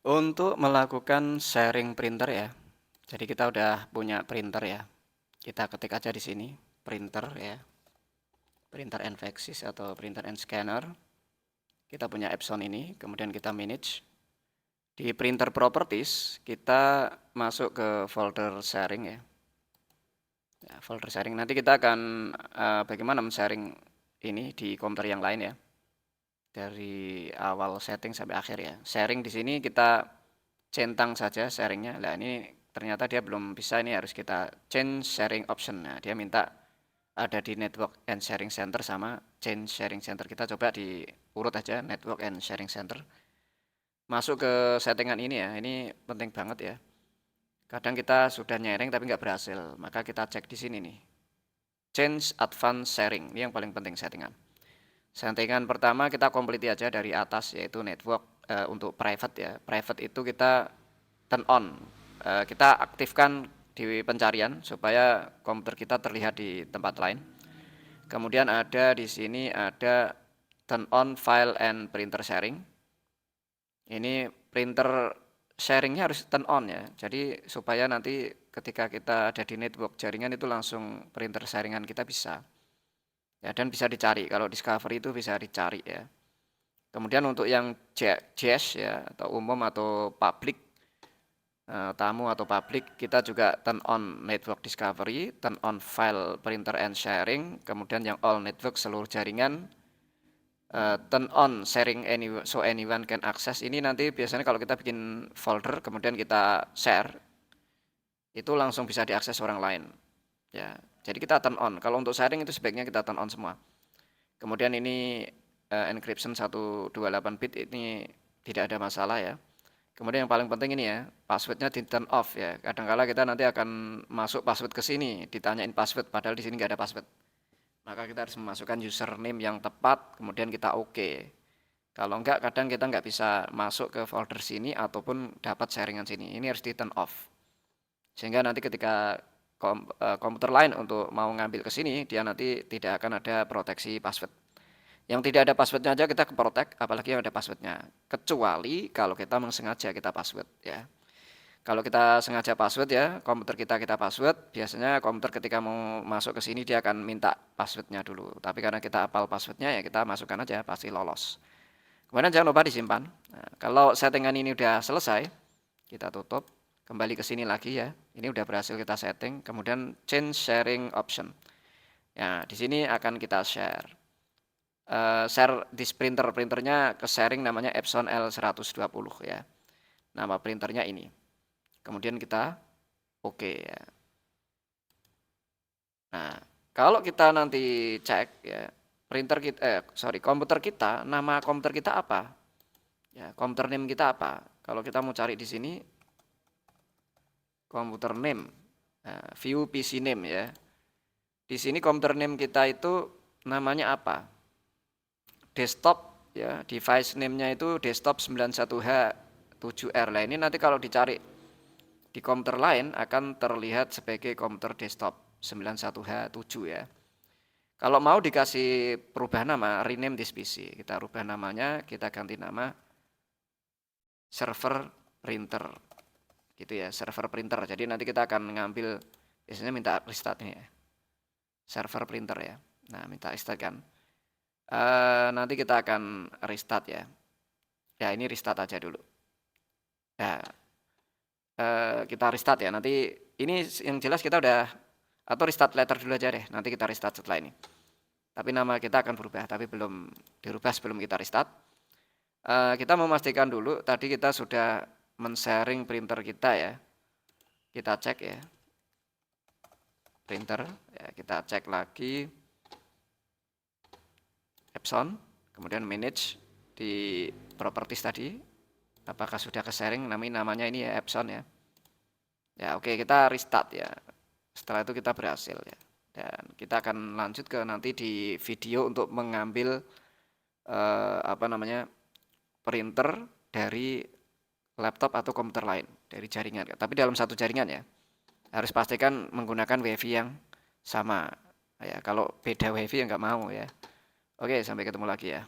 Untuk melakukan sharing printer ya. Jadi kita udah punya printer ya. Kita ketik aja di sini printer ya. Printer and faxes atau printer and scanner. Kita punya Epson ini, kemudian kita manage. Di printer properties kita masuk ke folder sharing ya. Folder sharing nanti kita akan bagaimana men-sharing ini di komputer yang lain ya. Dari awal setting sampai akhir ya. Sharing di sini kita centang saja sharingnya. Nah ini ternyata dia belum bisa, ini harus kita change sharing option. Nah dia minta ada di network and sharing center sama change sharing center. Kita coba diurut aja network and sharing center. Masuk ke settingan ini ya, ini penting banget ya. Kadang kita sudah nyering tapi nggak berhasil, maka kita cek di sini nih. Change advanced sharing, ini yang paling penting settingan. Settingan pertama kita complete aja dari atas, yaitu network untuk private ya. Private itu kita turn on, kita aktifkan di pencarian supaya komputer kita terlihat di tempat lain. Kemudian ada di sini ada turn on file and printer sharing. Ini printer sharingnya harus turn on ya. Jadi supaya nanti ketika kita ada di network jaringan itu langsung printer sharingan kita bisa. Ya, dan bisa dicari. Kalau Discovery itu bisa dicari ya. Kemudian untuk yang JAS ya atau umum atau public, tamu atau public, kita juga turn on network discovery, turn on file printer and sharing, kemudian yang all network seluruh jaringan, turn on sharing so anyone can access. Ini nanti biasanya kalau kita bikin folder kemudian kita share, itu langsung bisa diakses orang lain. Ya, jadi kita turn on. Kalau untuk sharing itu sebaiknya kita turn on semua. Kemudian ini encryption 128 bit ini tidak ada masalah ya. Kemudian yang paling penting ini ya, passwordnya di turn off ya. Kadang-kala kita nanti akan masuk password ke sini, ditanyain password, padahal di sini nggak ada password. Maka kita harus memasukkan username yang tepat, kemudian kita oke. Kalau enggak, kadang kita nggak bisa masuk ke folder sini ataupun dapat sharingan sini. Ini harus di turn off. Sehingga nanti ketika komputer lain untuk mau ngambil ke sini, dia nanti tidak akan ada proteksi password. Yang tidak ada passwordnya aja kita protect, apalagi yang ada passwordnya. Kecuali kalau kita sengaja kita password ya. Kalau kita sengaja password ya, komputer kita password, biasanya komputer ketika mau masuk ke sini dia akan minta passwordnya dulu. Tapi karena kita hafal passwordnya ya kita masukkan aja, pasti lolos. Kemudian jangan lupa disimpan. Nah, kalau settingan ini udah selesai, kita tutup, kembali ke sini lagi ya. Ini udah berhasil kita setting, kemudian change sharing option. Ya, di sini akan kita share. Share this printernya ke sharing namanya Epson L120 ya. Nama printernya ini. Kemudian kita oke ya. Nah, kalau kita nanti cek ya, komputer kita, nama komputer kita apa? Ya, komputer name kita apa? Kalau kita mau cari di sini komputer name, view PC name ya. Di sini komputer name kita itu namanya apa? Desktop ya, device name-nya itu desktop 91H7R. Lah ini nanti kalau dicari di komputer lain akan terlihat sebagai komputer desktop 91H7 ya. Kalau mau dikasih perubahan nama, rename this PC. Kita rubah namanya, kita ganti nama server printer. Gitu ya, server printer. Jadi nanti kita akan ngambil, biasanya minta restart ini ya. Server printer ya. Nah, minta restart kan. Nanti kita akan restart ya. Ya, ini restart aja dulu. Nah, kita restart ya. Nanti ini yang jelas kita udah, atau restart later dulu aja deh. Nanti kita restart setelah ini. Tapi nama kita akan berubah, tapi belum dirubah sebelum kita restart. Kita memastikan dulu, tadi kita sudah men-sharing printer kita ya. Kita cek ya. Printer, ya, kita cek lagi. Epson, kemudian manage di properties tadi. Apakah sudah ke-sharing, namanya ini ya Epson ya. Ya oke, kita restart ya. Setelah itu kita berhasil ya. Dan kita akan lanjut ke nanti di video untuk mengambil printer dari laptop atau komputer lain dari jaringan. Tapi dalam satu jaringan ya. Harus pastikan menggunakan WiFi yang sama. Ya, kalau beda WiFi ya nggak mau ya. Oke, sampai ketemu lagi ya.